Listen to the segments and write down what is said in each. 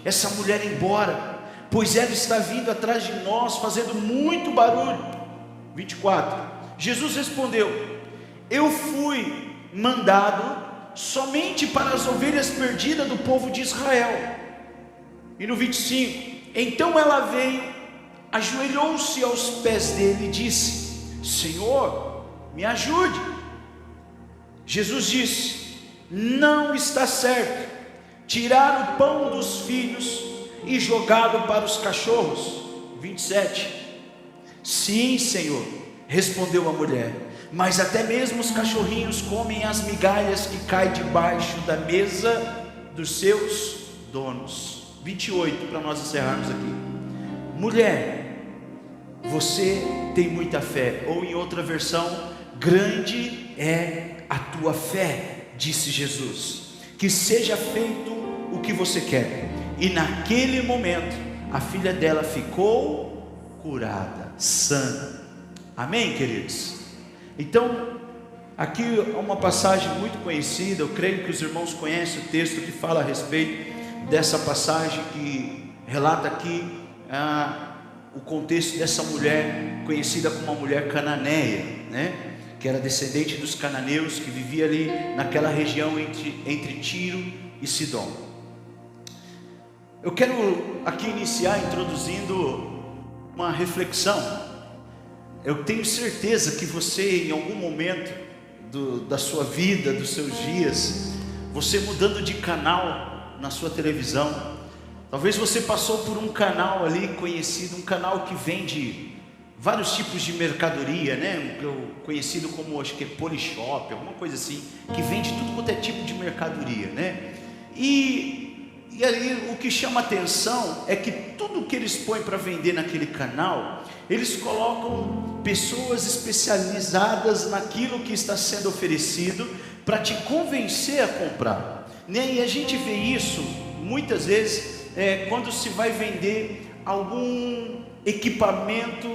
essa mulher embora, pois ela está vindo atrás de nós, fazendo muito barulho. 24, Jesus respondeu: eu fui mandado somente para as ovelhas perdidas do povo de Israel. E no 25, então ela veio, ajoelhou-se aos pés dele e disse: Senhor, me ajude. Jesus disse: não está certo tirar o pão dos filhos e jogá-lo para os cachorros. 27, sim, Senhor, respondeu a mulher, mas até mesmo os cachorrinhos comem as migalhas que caem debaixo da mesa dos seus donos. 28, para nós encerrarmos aqui. Mulher, você tem muita fé, ou em outra versão, grande é a tua fé, disse Jesus, que seja feito o que você quer. E naquele momento a filha dela ficou curada, sã. Amém, queridos? Então, aqui é uma passagem muito conhecida, eu creio que os irmãos conhecem o texto que fala a respeito dessa passagem, que relata aqui o contexto dessa mulher, conhecida como uma mulher cananeia, né? Que era descendente dos cananeus, que vivia ali naquela região entre Tiro e Sidom. Eu quero aqui iniciar introduzindo uma reflexão. Eu tenho certeza que você, em algum momento da sua vida, dos seus dias, você mudando de canal na sua televisão, talvez você passou por um canal ali conhecido, um canal que vende vários tipos de mercadoria, né? Conhecido como, acho que é Polishop, alguma coisa assim, que vende tudo quanto é tipo de mercadoria, né? E aí o que chama atenção é que tudo que eles põem para vender naquele canal, eles colocam pessoas especializadas naquilo que está sendo oferecido para te convencer a comprar, né? E a gente vê isso muitas vezes quando se vai vender algum equipamento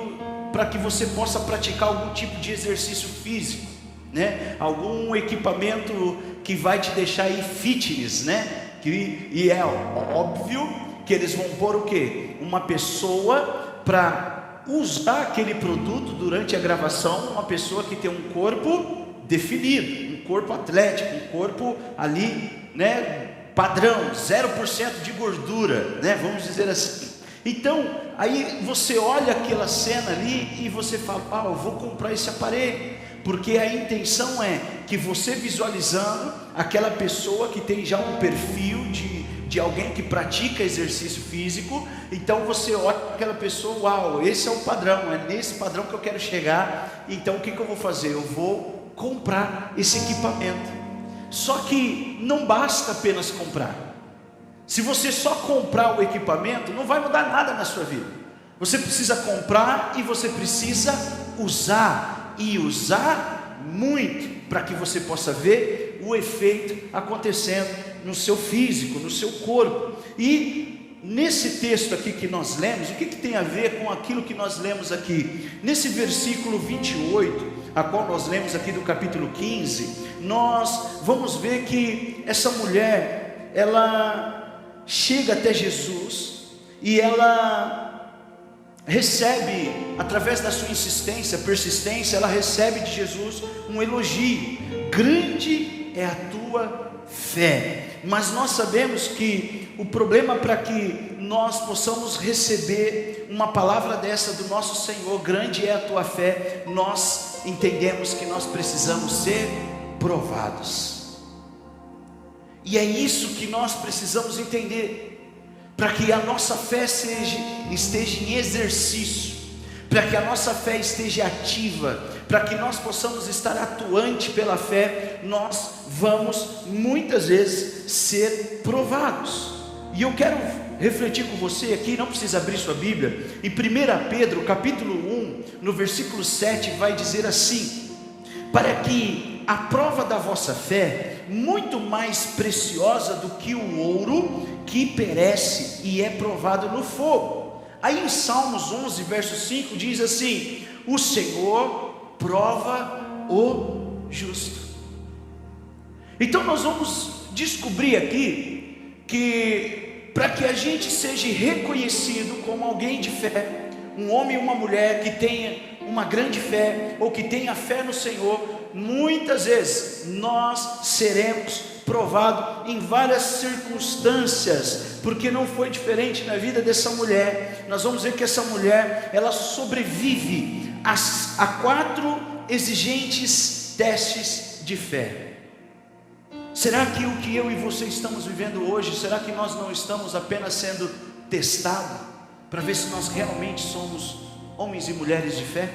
para que você possa praticar algum tipo de exercício físico, né? Algum equipamento que vai te deixar aí fitness, né? E é óbvio que eles vão pôr o quê? Uma pessoa para usar aquele produto durante a gravação, uma pessoa que tem um corpo definido, um corpo atlético, um corpo ali, né? Padrão, 0% de gordura, né? Vamos dizer assim. Então, aí você olha aquela cena ali e você fala: eu vou comprar esse aparelho, porque a intenção é que você, visualizando aquela pessoa que tem já um perfil de alguém que pratica exercício físico, então você olha aquela pessoa: uau, esse é o padrão, é nesse padrão que eu quero chegar, então o que eu vou fazer? Eu vou comprar esse equipamento. Só que não basta apenas comprar. Se você só comprar o equipamento, não vai mudar nada na sua vida. Você precisa comprar e você precisa usar, e usar muito, para que você possa ver o efeito acontecendo no seu físico, no seu corpo. E nesse texto aqui que nós lemos, o que tem a ver com aquilo que nós lemos aqui? Nesse versículo 28, a qual nós lemos aqui do capítulo 15, nós vamos ver que essa mulher, ela chega até Jesus e ela recebe, através da sua insistência, persistência, ela recebe de Jesus um elogio: grande é a tua fé. Mas nós sabemos que o problema para que nós possamos receber uma palavra dessa do nosso Senhor, grande é a tua fé, nós entendemos que nós precisamos ser provados. E é isso que nós precisamos entender, para que a nossa fé esteja em exercício, para que a nossa fé esteja ativa, para que nós possamos estar atuante pela fé, nós vamos muitas vezes ser provados. E eu quero refletir com você aqui, não precisa abrir sua Bíblia, em 1 Pedro capítulo 1, no versículo 7, vai dizer assim: para que a prova da vossa fé, muito mais preciosa do que o ouro, que perece e é provado no fogo. Aí em Salmos 11, verso 5, diz assim: o Senhor prova o justo. Então nós vamos descobrir aqui que para que a gente seja reconhecido como alguém de fé, um homem e uma mulher que tenha uma grande fé, ou que tenha fé no Senhor, muitas vezes nós seremos provados em várias circunstâncias, porque não foi diferente na vida dessa mulher. Nós vamos ver que essa mulher, ela sobrevive a 4 exigentes testes de fé. Será que o que eu e você estamos vivendo hoje, será que nós não estamos apenas sendo testados para ver se nós realmente somos homens e mulheres de fé?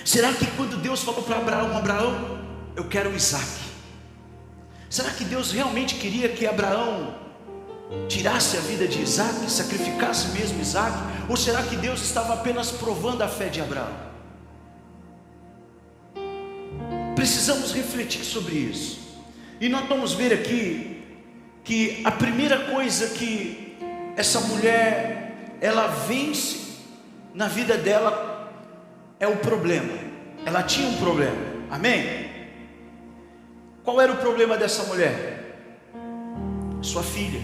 Será que quando Deus falou para Abraão: Abraão, eu quero Isaac, será que Deus realmente queria que Abraão tirasse a vida de Isaac, sacrificasse mesmo Isaac? Ou será que Deus estava apenas provando a fé de Abraão? Precisamos refletir sobre isso. E nós vamos ver aqui que a primeira coisa que essa mulher, ela vence na vida dela é o problema. Ela tinha um problema, amém? Qual era o problema dessa mulher? Sua filha.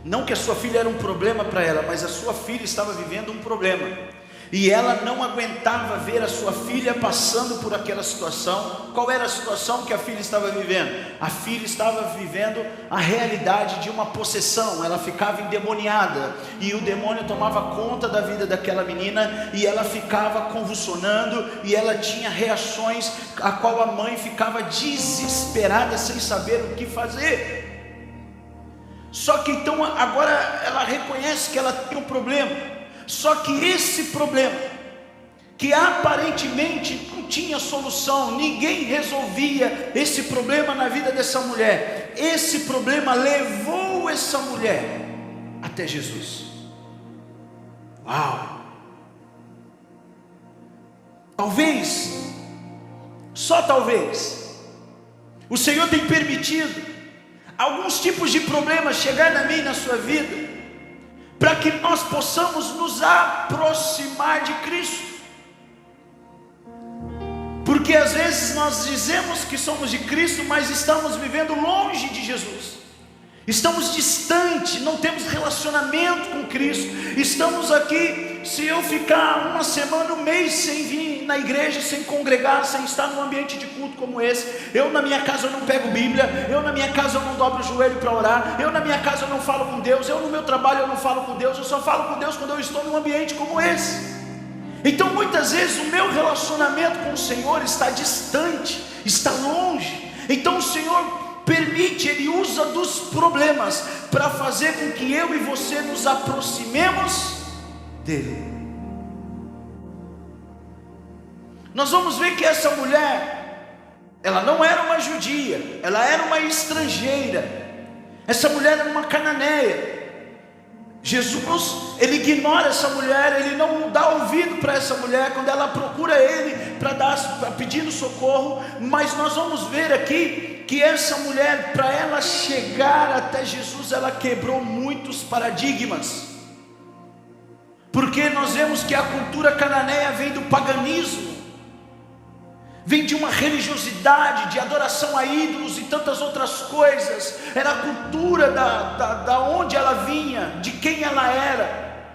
Não que a sua filha era um problema para ela, mas a sua filha estava vivendo um problema, e ela não aguentava ver a sua filha passando por aquela situação. Qual era a situação que a filha estava vivendo? A filha estava vivendo a realidade de uma possessão. Ela ficava endemoniada, e o demônio tomava conta da vida daquela menina, e ela ficava convulsionando, e ela tinha reações a qual a mãe ficava desesperada, sem saber o que fazer. Só que então agora ela reconhece que ela tem um problema. Só que esse problema, que aparentemente não tinha solução, ninguém resolvia esse problema na vida dessa mulher, esse problema levou essa mulher até Jesus. Uau! Talvez, só talvez, o Senhor tem permitido alguns tipos de problemas chegar na minha e na sua vida, para que nós possamos nos aproximar de Cristo. Porque às vezes nós dizemos que somos de Cristo, mas estamos vivendo longe de Jesus, estamos distantes, não temos relacionamento com Cristo. Estamos aqui, se eu ficar uma semana, um mês sem vir na igreja, sem congregar, sem estar num ambiente de culto como esse, eu na minha casa eu não pego Bíblia, eu na minha casa eu não dobro o joelho para orar, eu na minha casa eu não falo com Deus, eu no meu trabalho eu não falo com Deus, eu só falo com Deus quando eu estou num ambiente como esse. Então muitas vezes o meu relacionamento com o Senhor está distante, está longe. Então o Senhor permite, Ele usa dos problemas para fazer com que eu e você nos aproximemos dEle. Nós vamos ver que essa mulher, ela não era uma judia, ela era uma estrangeira. Essa mulher era uma cananeia. Jesus, Ele ignora essa mulher, Ele não dá ouvido para essa mulher quando ela procura Ele para pedindo socorro. Mas nós vamos ver aqui que essa mulher, para ela chegar até Jesus, ela quebrou muitos paradigmas. Porque nós vemos que a cultura cananeia vem do paganismo, vem de uma religiosidade, de adoração a ídolos e tantas outras coisas. Era a cultura da onde ela vinha, de quem ela era.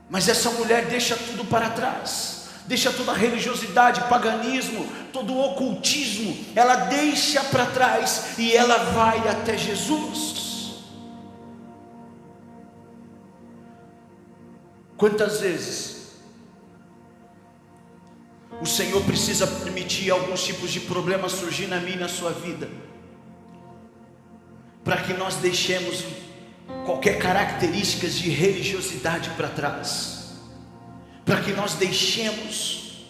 Mas essa mulher deixa tudo para trás, deixa toda a religiosidade, paganismo, todo o ocultismo, ela deixa para trás e ela vai até Jesus. Quantas vezes o Senhor precisa permitir alguns tipos de problemas surgir na minha e na sua vida, para que nós deixemos qualquer características de religiosidade para trás, para que nós deixemos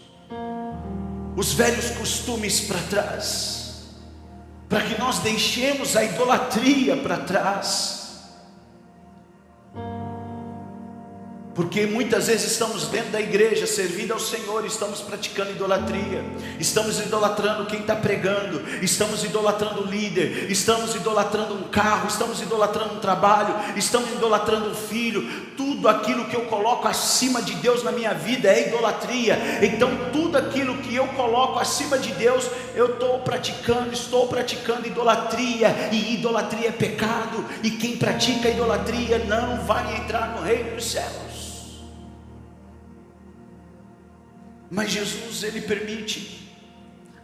os velhos costumes para trás, para que nós deixemos a idolatria para trás. Porque muitas vezes estamos dentro da igreja, servindo ao Senhor, estamos praticando idolatria, estamos idolatrando quem está pregando, estamos idolatrando o líder, estamos idolatrando um carro, estamos idolatrando um trabalho, estamos idolatrando um filho. Tudo aquilo que eu coloco acima de Deus na minha vida é idolatria. Então tudo aquilo que eu coloco acima de Deus, eu estou praticando idolatria, e idolatria é pecado, e quem pratica idolatria não vai entrar no reino dos céus. Mas Jesus, Ele permite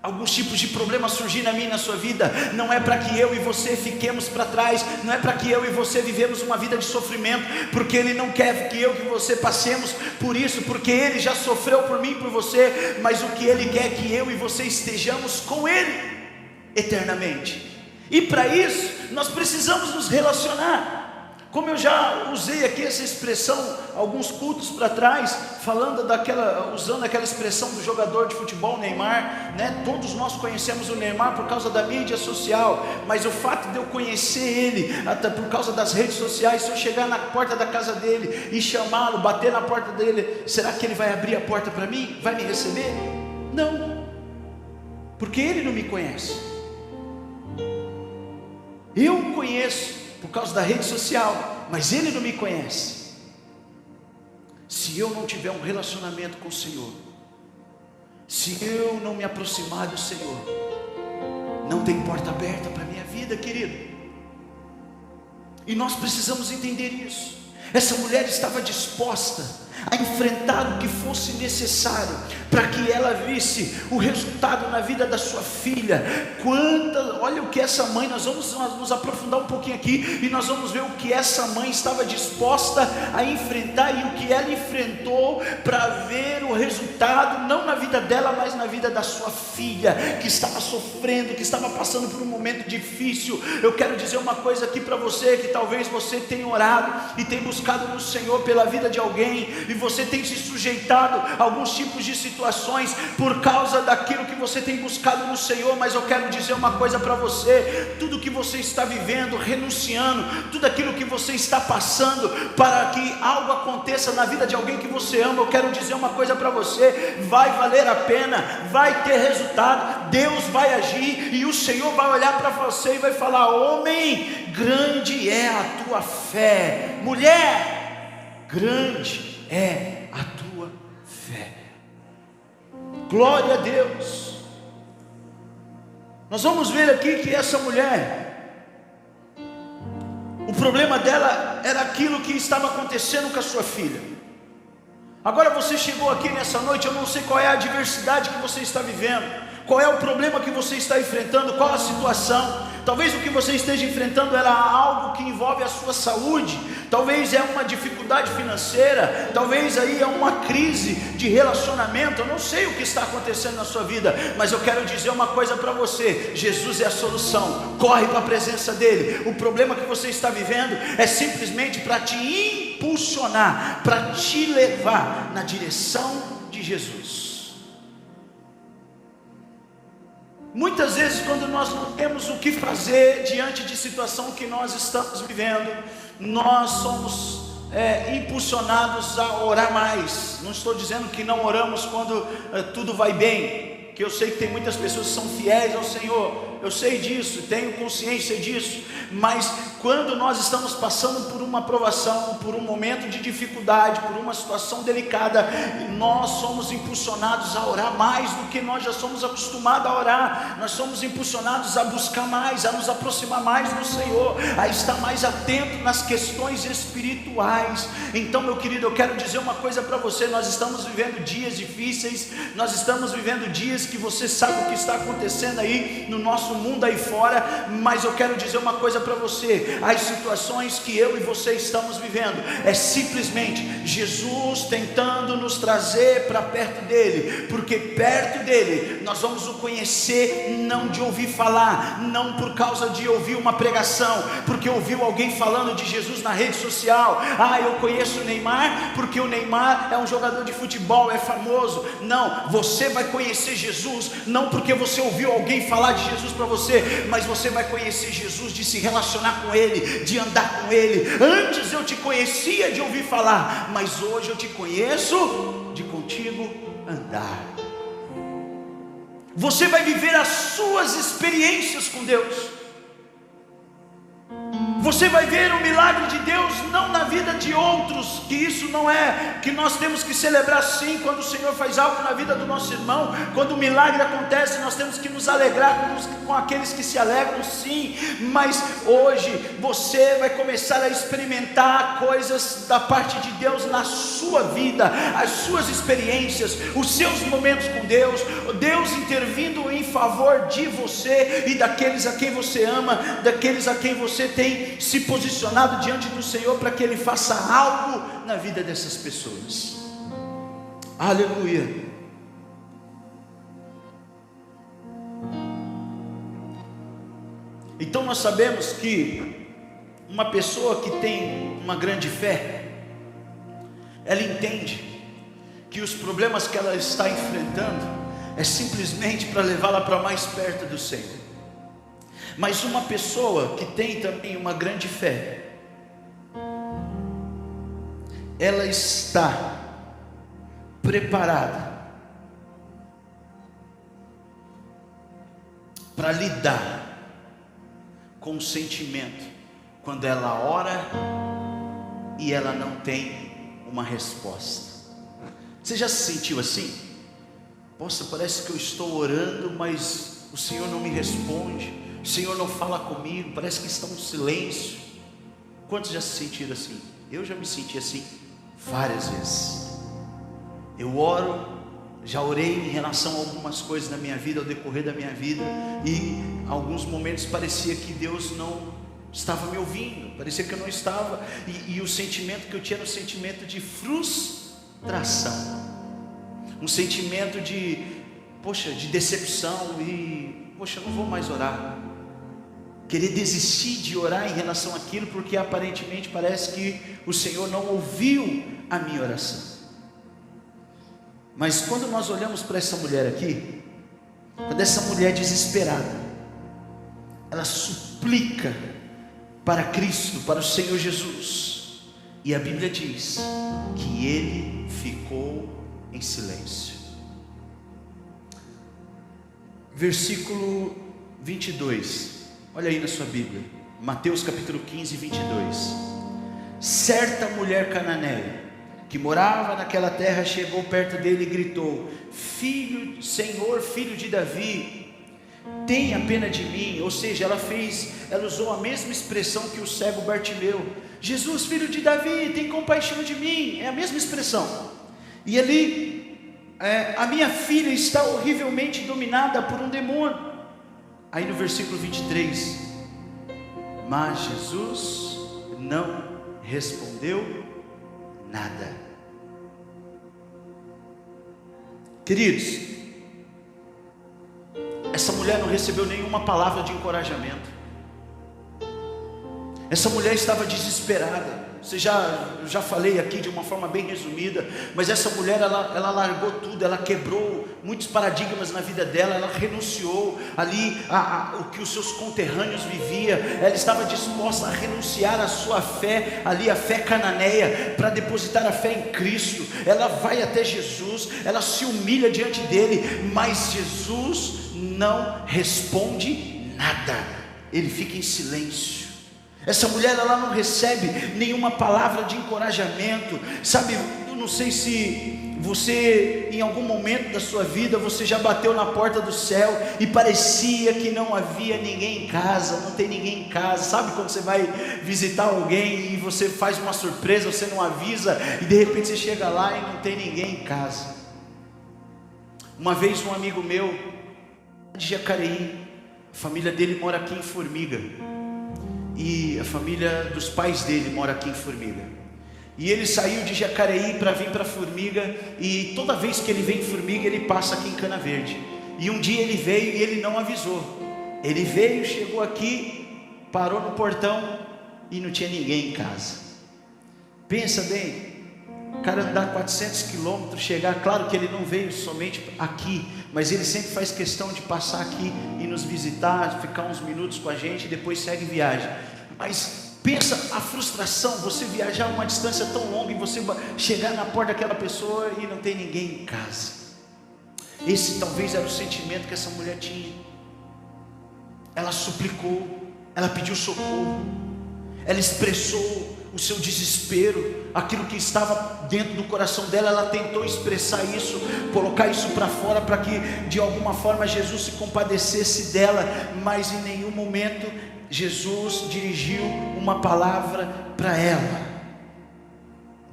alguns tipos de problemas surgir na minha e na sua vida. Não é para que eu e você fiquemos para trás, não é para que eu e você vivemos uma vida de sofrimento, porque Ele não quer que eu e você passemos por isso, porque Ele já sofreu por mim e por você. Mas o que Ele quer é que eu e você estejamos com Ele eternamente, e para isso nós precisamos nos relacionar. Como eu já usei aqui essa expressão alguns cultos para trás, usando aquela expressão do jogador de futebol Neymar, né? Todos nós conhecemos o Neymar por causa da mídia social, mas o fato de eu conhecer ele até por causa das redes sociais, se eu chegar na porta da casa dele e chamá-lo, bater na porta dele, será que ele vai abrir a porta para mim? Vai me receber? Não, porque ele não me conhece. Eu o conheço por causa da rede social, mas ele não me conhece. Se eu não tiver um relacionamento com o Senhor, se eu não me aproximar do Senhor, não tem porta aberta para a minha vida, querido. E nós precisamos entender isso. Essa mulher estava disposta a enfrentar o que fosse necessário para que ela visse o resultado na vida da sua filha. Olha o que essa mãe, nós vamos nos aprofundar um pouquinho aqui, e nós vamos ver o que essa mãe estava disposta a enfrentar, e o que ela enfrentou para ver o resultado, não na vida dela, mas na vida da sua filha, que estava sofrendo, que estava passando por um momento difícil. Eu quero dizer uma coisa aqui para você, que talvez você tenha orado e tenha buscado no Senhor pela vida de alguém, e você tem se sujeitado a alguns tipos de situações por causa daquilo que você tem buscado no Senhor. Mas eu quero dizer uma coisa para você: tudo que você está vivendo, renunciando, tudo aquilo que você está passando para que algo aconteça na vida de alguém que você ama, eu quero dizer uma coisa para você: vai valer a pena, vai ter resultado, Deus vai agir, e o Senhor vai olhar para você e vai falar: homem, grande é a tua fé, mulher, grande é a tua fé. Glória a Deus. Nós vamos ver aqui que essa mulher, o problema dela era aquilo que estava acontecendo com a sua filha. Agora você chegou aqui nessa noite, eu não sei qual é a adversidade que você está vivendo, qual é o problema que você está enfrentando, qual a situação. Talvez o que você esteja enfrentando era algo que envolve a sua saúde, talvez é uma dificuldade financeira, talvez aí é uma crise de relacionamento. Eu não sei o que está acontecendo na sua vida, mas eu quero dizer uma coisa para você: Jesus é a solução. Corre para a presença dele. O problema que você está vivendo é simplesmente para te impulsionar, para te levar na direção de Jesus. Muitas vezes, quando nós não temos o que fazer diante de situação que nós estamos vivendo, nós somos impulsionados a orar mais. Não estou dizendo que não oramos quando tudo vai bem, que eu sei que tem muitas pessoas que são fiéis ao Senhor, eu sei disso, tenho consciência disso, mas quando nós estamos passando por uma provação, por um momento de dificuldade, por uma situação delicada, nós somos impulsionados a orar mais do que nós já somos acostumados a orar. Nós somos impulsionados a buscar mais, a nos aproximar mais do Senhor, a estar mais atento nas questões espirituais. Então, meu querido, eu quero dizer uma coisa para você: nós estamos vivendo dias difíceis, nós estamos vivendo dias que você sabe o que está acontecendo aí no nosso mundo aí fora, mas eu quero dizer uma coisa para você: as situações que eu e você estamos vivendo é simplesmente Jesus tentando nos trazer para perto dele, porque perto dele nós vamos o conhecer, não de ouvir falar, não por causa de ouvir uma pregação, porque ouviu alguém falando de Jesus na rede social. Eu conheço o Neymar porque o Neymar é um jogador de futebol, é famoso. Não, você vai conhecer Jesus não porque você ouviu alguém falar de Jesus para você, mas você vai conhecer Jesus de se relacionar com Ele, de andar com Ele. Antes eu te conhecia de ouvir falar, mas hoje eu te conheço de contigo andar. Você vai viver as suas experiências com Deus. Você vai ver o milagre de Deus não na vida de outros, que isso não é, que nós temos que celebrar sim, quando o Senhor faz algo na vida do nosso irmão, quando o milagre acontece, nós temos que nos alegrar com aqueles que se alegram sim, mas hoje você vai começar a experimentar coisas da parte de Deus na sua vida, as suas experiências, os seus momentos com Deus, Deus intervindo em favor de você e daqueles a quem você ama, daqueles a quem você tem se posicionado diante do Senhor para que Ele faça algo na vida dessas pessoas. Aleluia. Então nós sabemos que uma pessoa que tem uma grande fé, ela entende que os problemas que ela está enfrentando é simplesmente para levá-la para mais perto do Senhor. Mas uma pessoa que tem também uma grande fé, ela está preparada para lidar com o sentimento quando ela ora e ela não tem uma resposta. Você já se sentiu assim? Poxa, parece que eu estou orando, mas o Senhor não me responde. O Senhor não fala comigo, parece que está um silêncio. Quantos já se sentiram assim? Eu já me senti assim várias vezes. Eu oro, já orei em relação a algumas coisas na minha vida, ao decorrer da minha vida, e em alguns momentos parecia que Deus não estava me ouvindo, parecia que eu não estava, e o sentimento que eu tinha era um sentimento de frustração, um sentimento de, de decepção, e eu não vou mais orar. Querer desistir de orar em relação àquilo, porque aparentemente parece que o Senhor não ouviu a minha oração. Mas quando nós olhamos para essa mulher aqui, quando essa mulher desesperada, ela suplica para Cristo, para o Senhor Jesus, e a Bíblia diz que ele ficou em silêncio. Versículo 22, olha aí na sua Bíblia, Mateus capítulo 15, 22. Certa mulher cananeia, que morava naquela terra, chegou perto dele e gritou: Senhor, filho de Davi, tenha pena de mim. Ou seja, ela usou a mesma expressão que o cego Bartimeu: Jesus, filho de Davi, tem compaixão de mim. É a mesma expressão. E ali, a minha filha está horrivelmente dominada por um demônio. Aí no versículo 23, mas Jesus não respondeu nada. Queridos, essa mulher não recebeu nenhuma palavra de encorajamento. Essa mulher estava desesperada. Eu já falei aqui de uma forma bem resumida, mas essa mulher, ela largou tudo, ela quebrou muitos paradigmas na vida dela, ela renunciou ali o que os seus conterrâneos viviam, ela estava disposta a renunciar à sua fé, ali a fé cananeia, para depositar a fé em Cristo. Ela vai até Jesus, ela se humilha diante dele, mas Jesus não responde nada, ele fica em silêncio. Essa mulher, ela não recebe nenhuma palavra de encorajamento. Sabe, eu não sei se você, em algum momento da sua vida, você já bateu na porta do céu e parecia que não havia ninguém em casa, não tem ninguém em casa. Sabe quando você vai visitar alguém e você faz uma surpresa, você não avisa, e de repente você chega lá e não tem ninguém em casa. Uma vez um amigo meu, de Jacareí, a família dele mora aqui em Formiga, e a família dos pais dele mora aqui em Formiga, e ele saiu de Jacareí para vir para Formiga, e toda vez que ele vem em Formiga, ele passa aqui em Cana Verde. E um dia ele veio e ele não avisou. Ele veio, chegou aqui, parou no portão e não tinha ninguém em casa. Pensa bem, O cara andar 400 quilômetros, chegar, claro que ele não veio somente aqui, mas ele sempre faz questão de passar aqui e nos visitar, ficar uns minutos com a gente e depois segue viagem. Mas pensa a frustração, você viajar uma distância tão longa e você chegar na porta daquela pessoa e não tem ninguém em casa. Esse talvez era o sentimento que essa mulher tinha. Ela suplicou, ela pediu socorro, ela expressou o seu desespero, aquilo que estava dentro do coração dela. Ela tentou expressar isso, colocar isso para fora, para que de alguma forma Jesus se compadecesse dela, mas em nenhum momento Jesus dirigiu uma palavra para ela.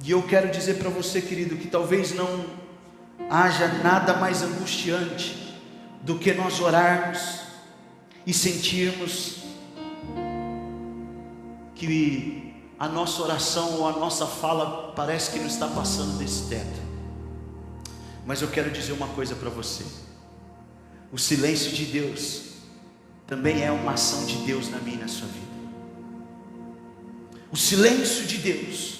E eu quero dizer para você, querido, que talvez não haja nada mais angustiante do que nós orarmos e sentirmos que a nossa oração ou a nossa fala parece que não está passando desse teto. Mas eu quero dizer uma coisa para você: o silêncio de Deus também é uma ação de Deus na minha e na sua vida. O silêncio de Deus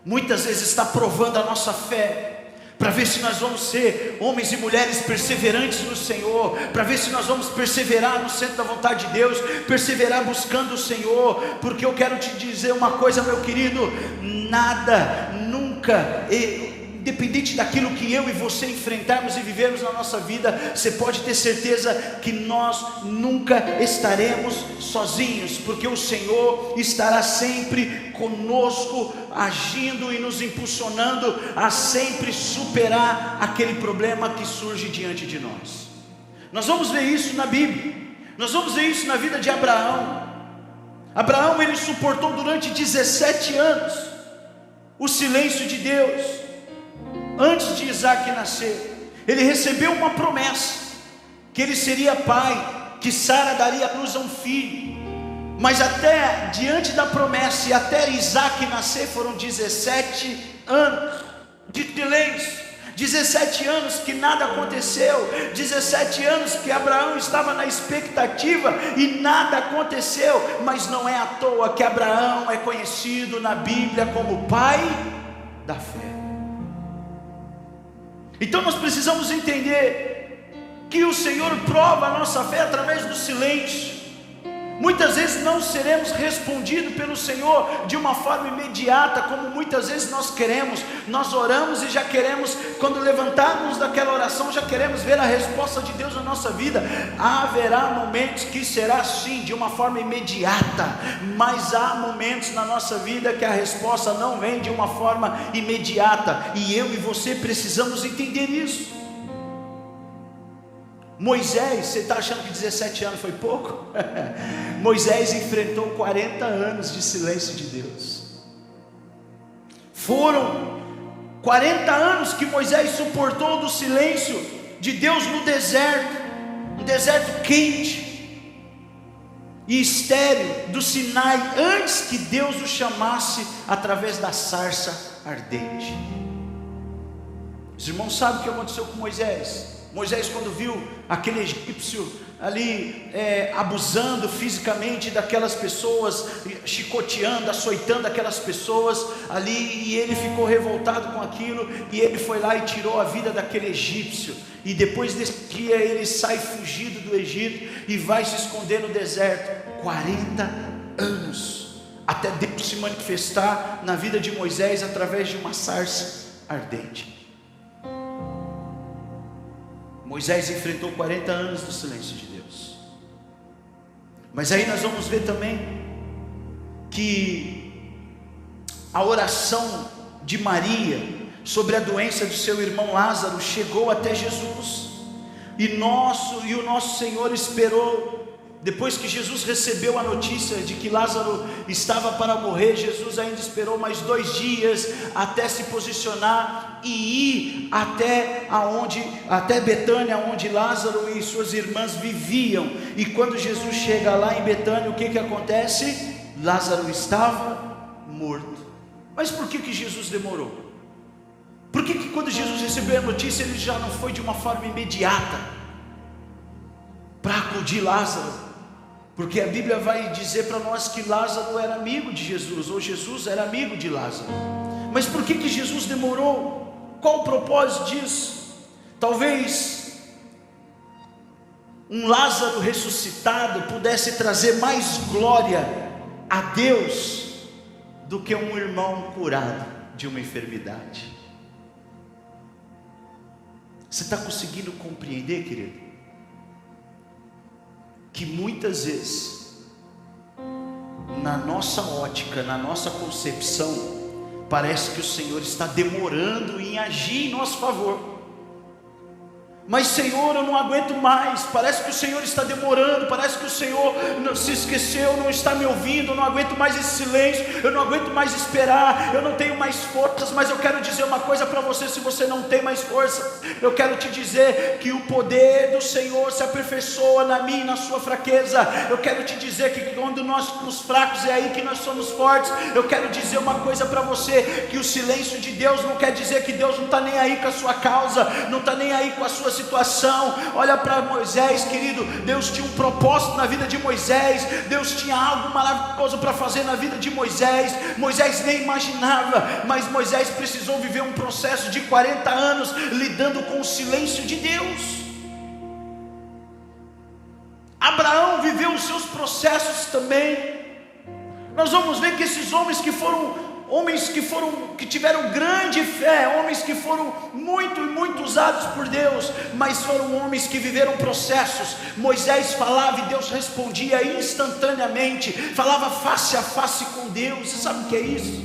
muitas vezes está provando a nossa fé, para ver se nós vamos ser homens e mulheres perseverantes no Senhor, para ver se nós vamos perseverar no centro da vontade de Deus, perseverar buscando o Senhor. Porque eu quero te dizer uma coisa, meu querido: nada, nunca, independente daquilo que eu e você enfrentarmos e vivermos na nossa vida, você pode ter certeza que nós nunca estaremos sozinhos, porque o Senhor estará sempre conosco, agindo e nos impulsionando a sempre superar aquele problema que surge diante de nós. Nós vamos ver isso na Bíblia, nós vamos ver isso na vida de Abraão. Abraão, ele suportou durante 17 anos o silêncio de Deus. Antes de Isaac nascer, ele recebeu uma promessa, que ele seria pai, que Sara daria à luz a um filho. Mas até diante da promessa e até Isaac nascer foram 17 anos de silêncio, 17 anos que nada aconteceu, 17 anos que Abraão estava na expectativa e nada aconteceu. Mas não é à toa que Abraão é conhecido na Bíblia como pai da fé. Então nós precisamos entender que o Senhor prova a nossa fé através do silêncio. Muitas vezes não seremos respondidos pelo Senhor de uma forma imediata, como muitas vezes nós queremos. Nós oramos e já queremos, quando levantarmos daquela oração, já queremos ver a resposta de Deus na nossa vida. Haverá momentos que será assim, de uma forma imediata, mas há momentos na nossa vida que a resposta não vem de uma forma imediata, e eu e você precisamos entender isso. Moisés, você está achando que 17 anos foi pouco? Moisés enfrentou 40 anos de silêncio de Deus. Foram 40 anos que Moisés suportou do silêncio de Deus no deserto, um deserto quente e estéril do Sinai, antes que Deus o chamasse através da sarça ardente. Os irmãos sabem o que aconteceu com Moisés. Moisés, quando viu aquele egípcio ali abusando fisicamente daquelas pessoas, chicoteando, açoitando aquelas pessoas ali, e ele ficou revoltado com aquilo, e ele foi lá e tirou a vida daquele egípcio. E depois desse dia ele sai fugido do Egito e vai se esconder no deserto 40 anos, até Deus se manifestar na vida de Moisés através de uma sarça ardente. Moisés enfrentou 40 anos do silêncio de Deus. Mas aí nós vamos ver também que a oração de Maria sobre a doença do seu irmão Lázaro chegou até Jesus. E o nosso Senhor esperou. Depois que Jesus recebeu a notícia de que Lázaro estava para morrer, Jesus ainda esperou mais 2 dias até se posicionar e ir até Betânia, onde Lázaro e suas irmãs viviam. E quando Jesus chega lá em Betânia, o que acontece? Lázaro estava morto. Mas por que Jesus demorou? Por que quando Jesus recebeu a notícia, ele já não foi de uma forma imediata para acudir Lázaro? Porque a Bíblia vai dizer para nós que Lázaro era amigo de Jesus, ou Jesus era amigo de Lázaro. Mas por que Jesus demorou? Qual o propósito disso? Talvez um Lázaro ressuscitado pudesse trazer mais glória a Deus do que um irmão curado de uma enfermidade. Você está conseguindo compreender, querido? Que muitas vezes, na nossa ótica, na nossa concepção, parece que o Senhor está demorando em agir em nosso favor. Mas Senhor, eu não aguento mais, parece que o Senhor está demorando, parece que o Senhor se esqueceu, não está me ouvindo, eu não aguento mais esse silêncio, eu não aguento mais esperar, eu não tenho mais forças. Mas eu quero dizer uma coisa para você: se você não tem mais força, eu quero te dizer que o poder do Senhor se aperfeiçoa na minha e na sua fraqueza. Eu quero te dizer que quando nós somos fracos, é aí que nós somos fortes. Eu quero dizer uma coisa para você, que o silêncio de Deus não quer dizer que Deus não está nem aí com a sua causa, não está nem aí com a sua situação. Olha para Moisés, querido, Deus tinha um propósito na vida de Moisés, Deus tinha algo maravilhoso para fazer na vida de Moisés. Moisés nem imaginava, mas Moisés precisou viver um processo de 40 anos lidando com o silêncio de Deus. Abraão viveu os seus processos também. Nós vamos ver que esses homens que tiveram grande fé, homens que foram muito usados por Deus, mas foram homens que viveram processos. Moisés falava e Deus respondia instantaneamente, falava face a face com Deus. Você sabe o que é isso?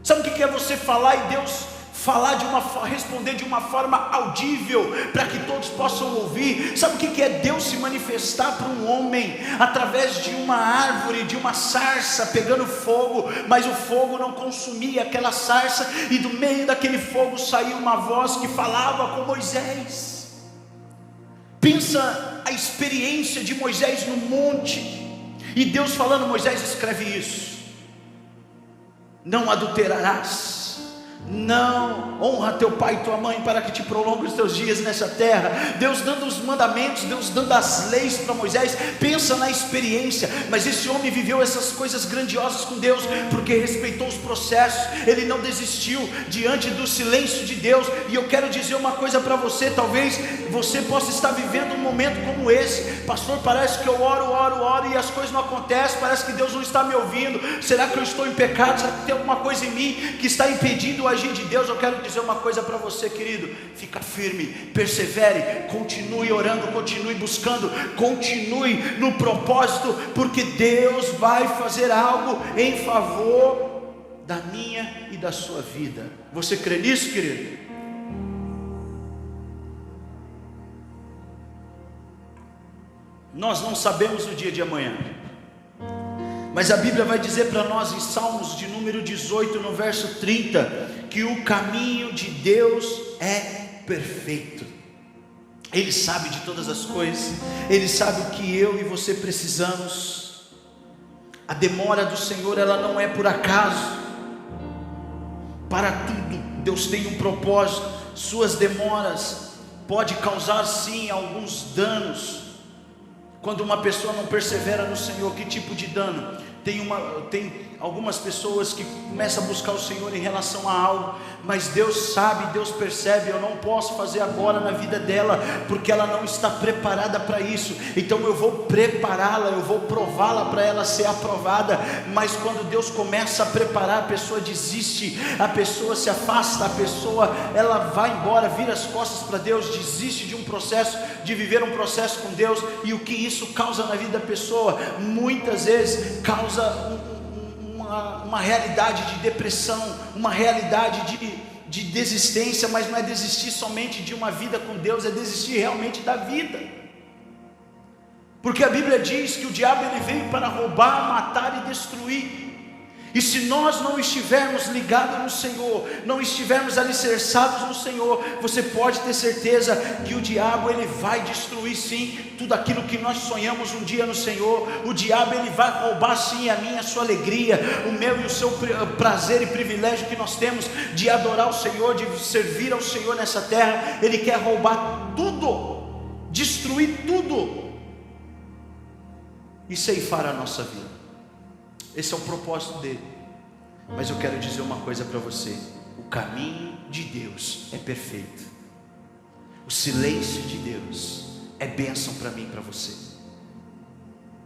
Sabe o que é você falar e Deus responder de uma forma audível, para que todos possam ouvir? Sabe o que é Deus se manifestar para um homem através de uma árvore, de uma sarça pegando fogo, mas o fogo não consumia aquela sarça, e do meio daquele fogo saía uma voz que falava com Moisés. Pensa a experiência de Moisés no monte, e Deus falando: Moisés, escreve isso, não adulterarás, não, honra teu pai e tua mãe, para que te prolongue os teus dias nessa terra. Deus dando os mandamentos, Deus dando as leis para Moisés. Pensa na experiência. Mas esse homem viveu essas coisas grandiosas com Deus, porque respeitou os processos, ele não desistiu diante do silêncio de Deus. E eu quero dizer uma coisa para você: talvez você possa estar vivendo um momento como esse. Pastor, parece que eu oro e as coisas não acontecem, parece que Deus não está me ouvindo. Será que eu estou em pecado? Será que tem alguma coisa em mim que está impedindo o agir de Deus? Eu quero dizer uma coisa para você, querido: fica firme, persevere, continue orando, continue buscando, continue no propósito, porque Deus vai fazer algo em favor da minha e da sua vida. Você crê nisso, querido? Nós não sabemos o dia de amanhã, mas a Bíblia vai dizer para nós em Salmos de número 18, no verso 30, que o caminho de Deus é perfeito. Ele sabe de todas as coisas, Ele sabe o que eu e você precisamos. A demora do Senhor, ela não é por acaso. Para tudo, Deus tem um propósito. Suas demoras pode causar sim alguns danos. Quando uma pessoa não persevera no Senhor, que tipo de dano? Tem algumas pessoas que começam a buscar o Senhor em relação a algo, mas Deus sabe, Deus percebe: eu não posso fazer agora na vida dela, porque ela não está preparada para isso. Então eu vou prepará-la, eu vou prová-la para ela ser aprovada. Mas quando Deus começa a preparar, a pessoa desiste, a pessoa se afasta, a pessoa ela vai embora, vira as costas para Deus, desiste de um processo, de viver um processo com Deus. E o que isso causa na vida da pessoa? Muitas vezes causa uma realidade de depressão, uma realidade de desistência. Mas não é desistir somente de uma vida com Deus, é desistir realmente da vida. Porque a Bíblia diz que o diabo ele veio para roubar, matar e destruir. E se nós não estivermos ligados no Senhor, não estivermos alicerçados no Senhor, você pode ter certeza que o diabo ele vai destruir sim tudo aquilo que nós sonhamos um dia no Senhor. O diabo ele vai roubar sim a minha, a sua alegria, o meu e o seu prazer e privilégio que nós temos de adorar o Senhor, de servir ao Senhor nessa terra. Ele quer roubar tudo, destruir tudo. e ceifar a nossa vida. Esse é o propósito dele. Mas eu quero dizer uma coisa para você: o caminho de Deus é perfeito. O silêncio de Deus é bênção para mim e para você.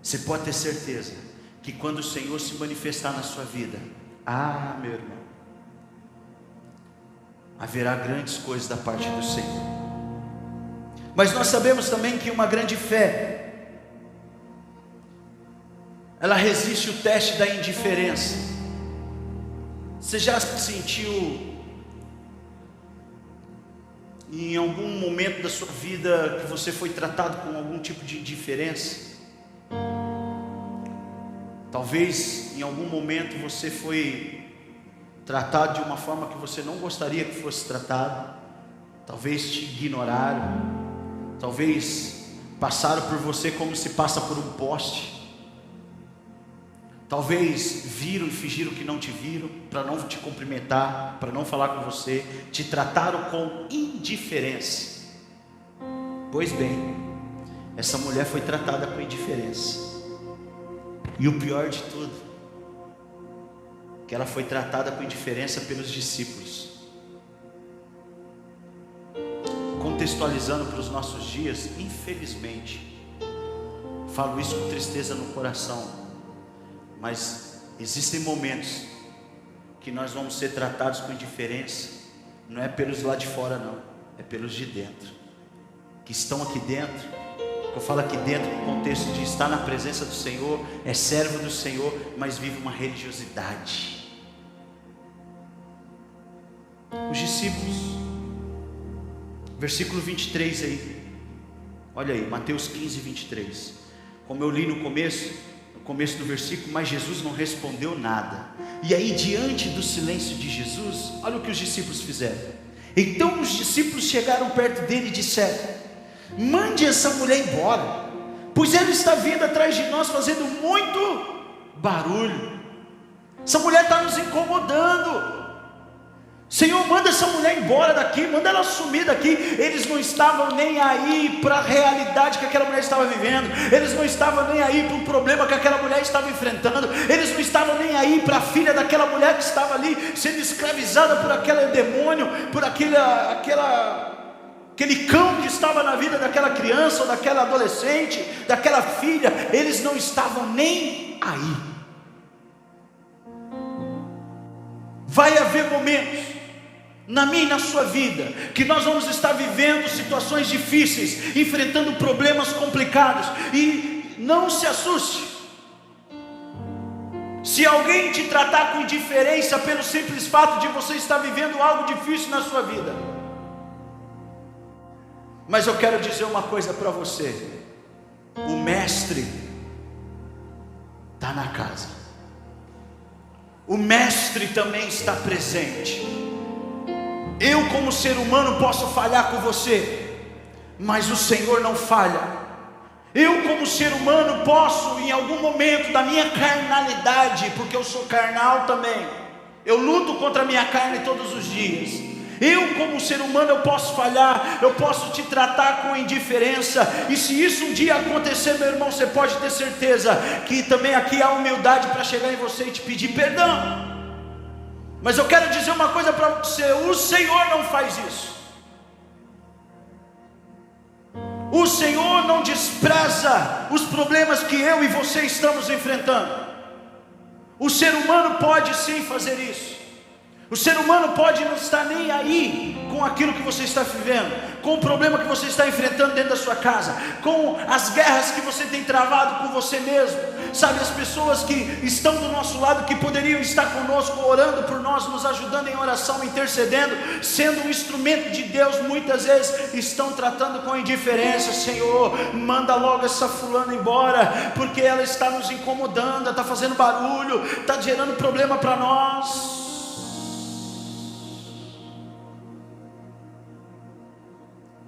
Você pode ter certeza que quando o Senhor se manifestar na sua vida, meu irmão, haverá grandes coisas da parte do Senhor. Mas nós sabemos também que uma grande fé, ela resiste o teste da indiferença. Você já se sentiu em algum momento da sua vida que você foi tratado com algum tipo de indiferença? Talvez em algum momento você foi tratado de uma forma que você não gostaria que fosse tratado. Talvez te ignoraram. Talvez passaram por você como se passa por um poste. Talvez viram e fingiram que não te viram, para não te cumprimentar, para não falar com você. Te trataram com indiferença. Pois bem, essa mulher foi tratada com indiferença. E o pior de tudo, que ela foi tratada com indiferença pelos discípulos. Contextualizando para os nossos dias, infelizmente, falo isso com tristeza no coração, mas existem momentos que nós vamos ser tratados com indiferença. Não é pelos lá de fora não, é pelos de dentro, que estão aqui dentro. Eu falo aqui dentro no contexto de estar na presença do Senhor, é servo do Senhor, mas vive uma religiosidade. Os discípulos, versículo 23 aí, olha aí, Mateus 15, 23. Como eu li no começo do versículo, mas Jesus não respondeu nada. E aí, diante do silêncio de Jesus, olha o que os discípulos fizeram. Então os discípulos chegaram perto dele e disseram: mande essa mulher embora, pois ela está vindo atrás de nós fazendo muito barulho. Essa mulher está nos incomodando. Senhor, manda essa mulher embora daqui, manda ela sumir daqui. Eles não estavam nem aí para a realidade que aquela mulher estava vivendo. Eles não estavam nem aí para o problema que aquela mulher estava enfrentando. Eles não estavam nem aí para a filha daquela mulher que estava ali sendo escravizada por aquele demônio, por aquele cão que estava na vida daquela criança, ou daquela adolescente, daquela filha. Eles não estavam nem aí. Vai haver momentos na minha e na sua vida que nós vamos estar vivendo situações difíceis, enfrentando problemas complicados, e não se assuste se alguém te tratar com indiferença pelo simples fato de você estar vivendo algo difícil na sua vida. Mas eu quero dizer uma coisa para você: o mestre está na casa, o mestre também está presente. Eu, como ser humano, posso falhar com você, mas o Senhor não falha. Eu, como ser humano, posso em algum momento da minha carnalidade, porque eu sou carnal também, eu luto contra a minha carne todos os dias. Eu, como ser humano, eu posso falhar, eu posso te tratar com indiferença. E se isso um dia acontecer, meu irmão, você pode ter certeza que também aqui há humildade para chegar em você e te pedir perdão. Mas eu quero dizer uma coisa para você: o Senhor não faz isso. O Senhor não despreza os problemas que eu e você estamos enfrentando. O ser humano pode sim fazer isso. O ser humano pode não estar nem aí com aquilo que você está vivendo, com o problema que você está enfrentando dentro da sua casa, com as guerras que você tem travado com você mesmo. Sabe, as pessoas que estão do nosso lado, que poderiam estar conosco, orando por nós, nos ajudando em oração, intercedendo, sendo um instrumento de Deus, muitas vezes estão tratando com indiferença. Senhor, manda logo essa fulana embora, porque ela está nos incomodando, está fazendo barulho, está gerando problema para nós.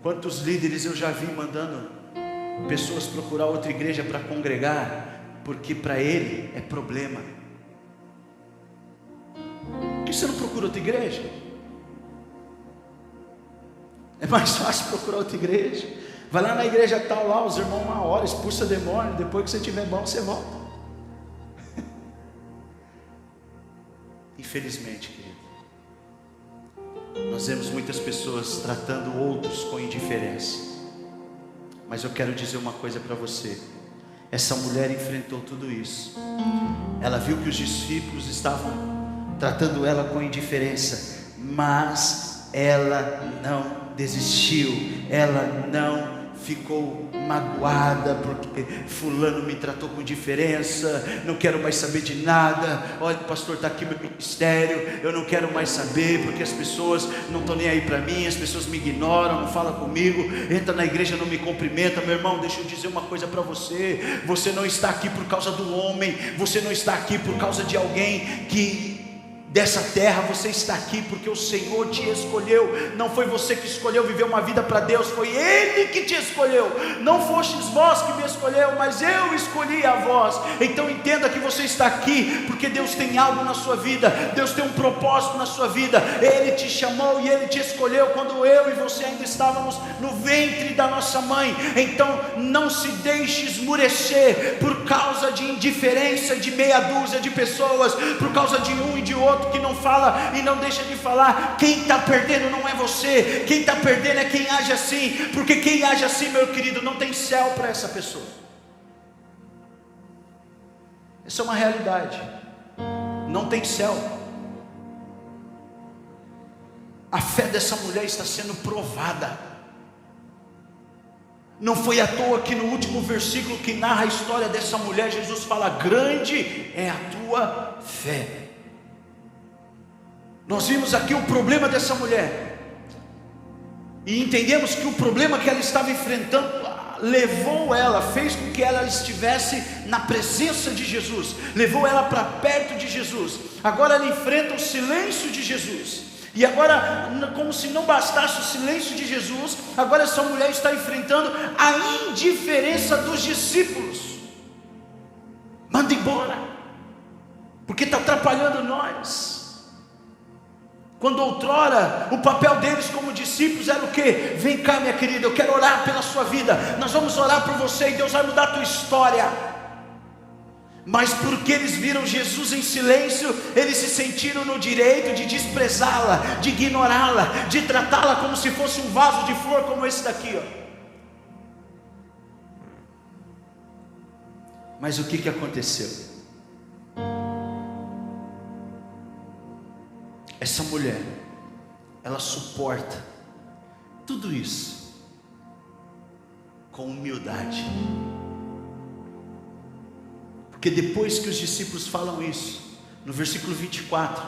Quantos líderes eu já vi mandando pessoas procurar outra igreja para congregar, porque para ele é problema. Por que você não procura outra igreja? É mais fácil procurar outra igreja. Vai lá na igreja tal, lá os irmãos uma hora, expulsa demônio, depois que você estiver bom, você volta. Infelizmente, querido, nós vemos muitas pessoas tratando outros com indiferença. Mas eu quero dizer uma coisa para você. Essa mulher enfrentou tudo isso. Ela viu que os discípulos estavam tratando ela com indiferença, mas ela não desistiu, ela não ficou magoada porque fulano me tratou com indiferença, não quero mais saber de nada. Olha, pastor, está aqui meu ministério, eu não quero mais saber porque as pessoas não estão nem aí para mim, as pessoas me ignoram, não falam comigo, entra na igreja, não me cumprimenta. Meu irmão, deixa eu dizer uma coisa para você. Você não está aqui por causa do homem, você não está aqui por causa de alguém que dessa terra. Você está aqui porque o Senhor te escolheu. Não foi você que escolheu viver uma vida para Deus, foi Ele que te escolheu. Não fostes vós que me escolheu, mas eu escolhi a vós. Então entenda que você está aqui porque Deus tem algo na sua vida, Deus tem um propósito na sua vida. Ele te chamou e Ele te escolheu quando eu e você ainda estávamos no ventre da nossa mãe. Então não se deixe esmurecer por causa de indiferença de meia dúzia de pessoas, por causa de um e de outro que não fala e não deixa de falar. Quem está perdendo não é você, quem está perdendo é quem age assim, porque quem age assim, meu querido, não tem céu para essa pessoa. Essa é uma realidade, não tem céu. A fé dessa mulher está sendo provada. Não foi à toa que no último versículo que narra a história dessa mulher, Jesus fala: grande é a tua fé. Nós vimos aqui o problema dessa mulher e entendemos que o problema que ela estava enfrentando levou ela, fez com que ela estivesse na presença de Jesus, levou ela para perto de Jesus. Agora ela enfrenta o silêncio de Jesus, e agora, como se não bastasse o silêncio de Jesus, agora essa mulher está enfrentando a indiferença dos discípulos. Manda embora, porque está atrapalhando nós. Quando outrora o papel deles como discípulos era o quê? Vem cá, minha querida, eu quero orar pela sua vida, nós vamos orar por você e Deus vai mudar a tua história. Mas porque eles viram Jesus em silêncio, eles se sentiram no direito de desprezá-la, de ignorá-la, de tratá-la como se fosse um vaso de flor como esse daqui, ó. Mas o que aconteceu? Essa mulher, ela suporta tudo isso com humildade. Porque depois que os discípulos falam isso, no versículo 24,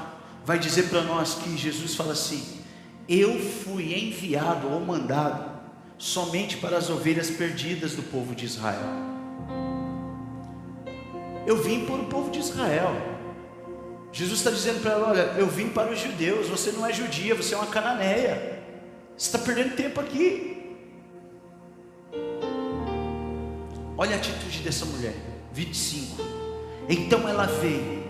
vai dizer para nós que Jesus fala assim: eu fui enviado ou mandado somente para as ovelhas perdidas do povo de Israel. Eu vim para o povo de Israel. Jesus está dizendo para ela: olha, eu vim para os judeus, você não é judia, você é uma cananeia, você está perdendo tempo aqui. Olha a atitude dessa mulher, 25. Então ela veio.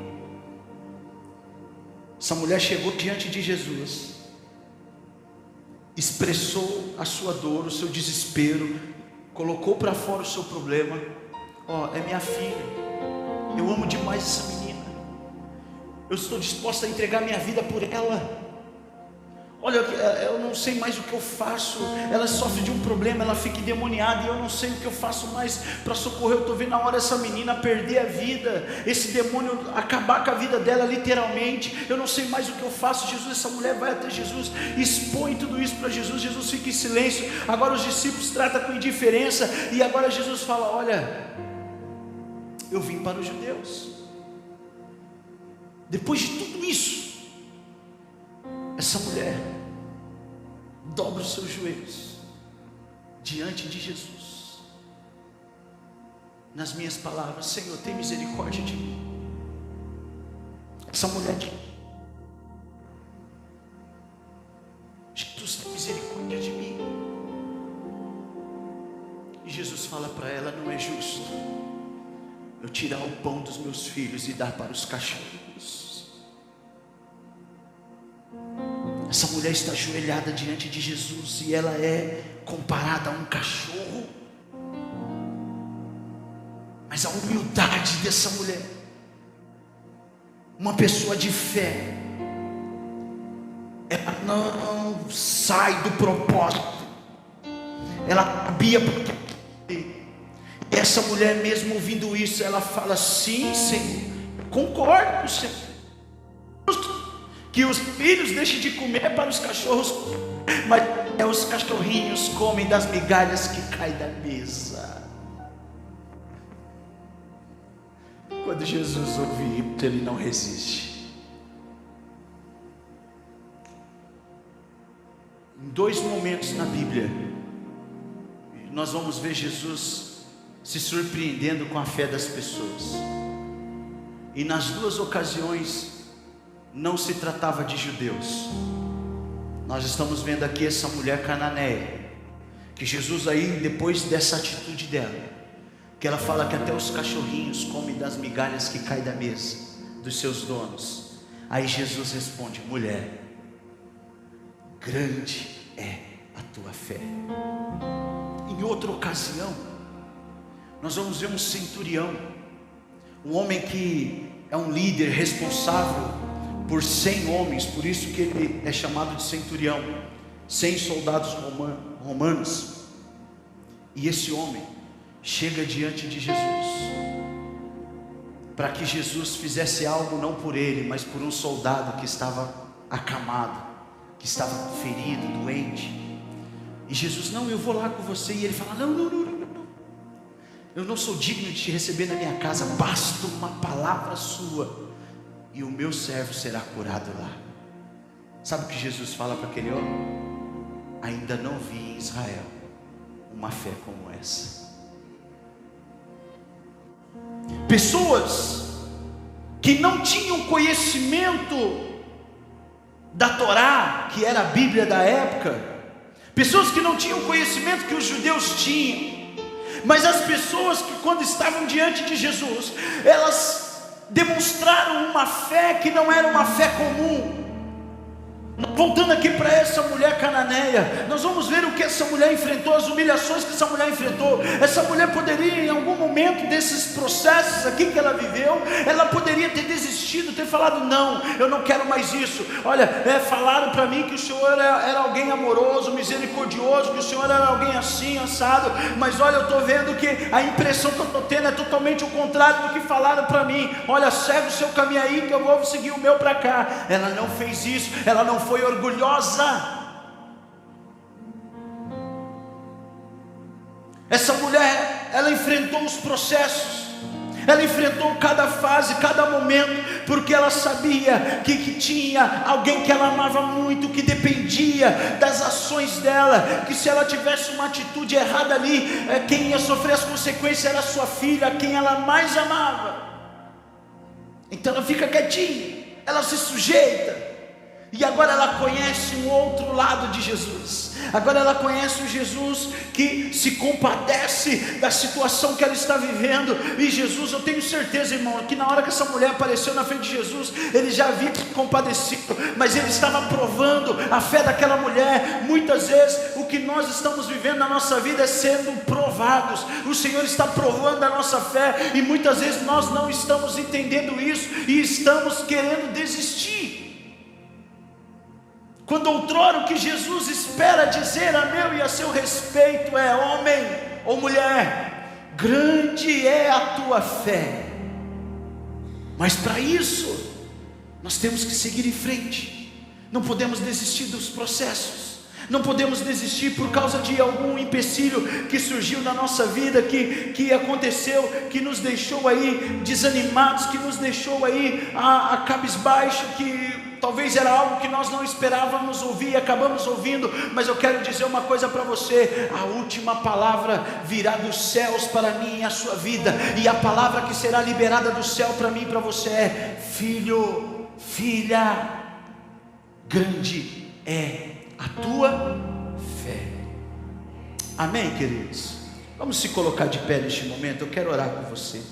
Essa mulher chegou diante de Jesus, expressou a sua dor, o seu desespero, colocou para fora o seu problema. Ó, é minha filha, eu amo demais essa menina, eu estou disposta a entregar minha vida por ela. Olha, eu não sei mais o que eu faço. Ela sofre de um problema, ela fica endemoniada, e eu não sei o que eu faço mais para socorrer. Eu estou vendo a hora essa menina perder a vida, esse demônio acabar com a vida dela literalmente. Eu não sei mais o que eu faço. Jesus, essa mulher vai até Jesus, expõe tudo isso para Jesus. Jesus fica em silêncio. Agora os discípulos tratam com indiferença, e agora Jesus fala: olha, eu vim para os judeus. Depois de tudo isso, essa mulher dobra os seus joelhos diante de Jesus. Nas minhas palavras: Senhor, tem misericórdia de mim. Essa mulher aqui: Jesus, tem misericórdia de mim. E Jesus fala para ela: não é justo eu tirar o pão dos meus filhos e dar para os cachorros. Essa mulher está ajoelhada diante de Jesus e ela é comparada a um cachorro. Mas a humildade dessa mulher, uma pessoa de fé, ela não sai do propósito, ela sabia porque. Essa mulher, mesmo ouvindo isso, ela fala: sim, Senhor, concordo, Senhor, que os filhos deixem de comer para os cachorros, mas os cachorrinhos comem das migalhas que caem da mesa. Quando Jesus ouve isso, ele não resiste. Em 2 momentos na Bíblia, nós vamos ver Jesus se surpreendendo com a fé das pessoas. E nas 2 ocasiões não se tratava de judeus. Nós estamos vendo aqui essa mulher cananeia, que Jesus aí, depois dessa atitude dela, que ela fala que até os cachorrinhos comem das migalhas que caem da mesa dos seus donos. Aí Jesus responde: mulher, grande é a tua fé. Em outra ocasião, nós vamos ver um centurião, um homem que é um líder responsável por 100 homens, por isso que ele é chamado de centurião, 100 soldados romanos. E esse homem chega diante de Jesus, para que Jesus fizesse algo não por ele, mas por um soldado que estava acamado, que estava ferido, doente. E Jesus: não, eu vou lá com você. E ele fala: não, eu não sou digno de te receber na minha casa, basta uma palavra sua e o meu servo será curado lá. Sabe o que Jesus fala para aquele homem? Ainda não vi em Israel uma fé como essa. Pessoas que não tinham conhecimento da Torá, que era a Bíblia da época, pessoas que não tinham conhecimento que os judeus tinham, mas as pessoas que, quando estavam diante de Jesus, elas demonstraram uma fé que não era uma fé comum. Voltando aqui para essa mulher cananeia, nós vamos ver o que essa mulher enfrentou, as humilhações que essa mulher enfrentou. Essa mulher poderia, em algum momento desses processos aqui que ela viveu, ela poderia ter desistido, ter falado: não, eu não quero mais isso. Olha, falaram para mim que o Senhor era alguém amoroso, misericordioso, que o Senhor era alguém assim, assado, mas olha, eu estou vendo que a impressão que eu estou tendo é totalmente o contrário do que falaram para mim. Olha, segue o seu caminho aí que eu vou seguir o meu para cá. Ela não fez isso, ela não foi orgulhosa. Essa mulher, ela enfrentou os processos, ela enfrentou cada fase, cada momento, porque ela sabia que tinha alguém que ela amava muito, que dependia das ações dela, que se ela tivesse uma atitude errada ali, quem ia sofrer as consequências era a sua filha, quem ela mais amava. Então ela fica quietinha, ela se sujeita. E agora ela conhece um outro lado de Jesus. Agora ela conhece o Jesus que se compadece da situação que ela está vivendo. E Jesus, eu tenho certeza, irmão, que na hora que essa mulher apareceu na frente de Jesus, ele já havia se compadecido, mas ele estava provando a fé daquela mulher. Muitas vezes o que nós estamos vivendo na nossa vida é sendo provados. O Senhor está provando a nossa fé, e muitas vezes nós não estamos entendendo isso e estamos querendo desistir. Quando outrora o que Jesus espera dizer a meu e a seu respeito é: homem ou mulher, grande é a tua fé. Mas para isso nós temos que seguir em frente. Não podemos desistir dos processos, não podemos desistir por causa de algum empecilho que surgiu na nossa vida, que aconteceu, que nos deixou aí desanimados, que nos deixou aí a cabisbaixo, que talvez era algo que nós não esperávamos ouvir e acabamos ouvindo. Mas eu quero dizer uma coisa para você: a última palavra virá dos céus para mim e a sua vida, e a palavra que será liberada do céu para mim e para você é: filho, filha, grande é a tua fé. Amém, queridos? Vamos se colocar de pé neste momento. Eu quero orar com você.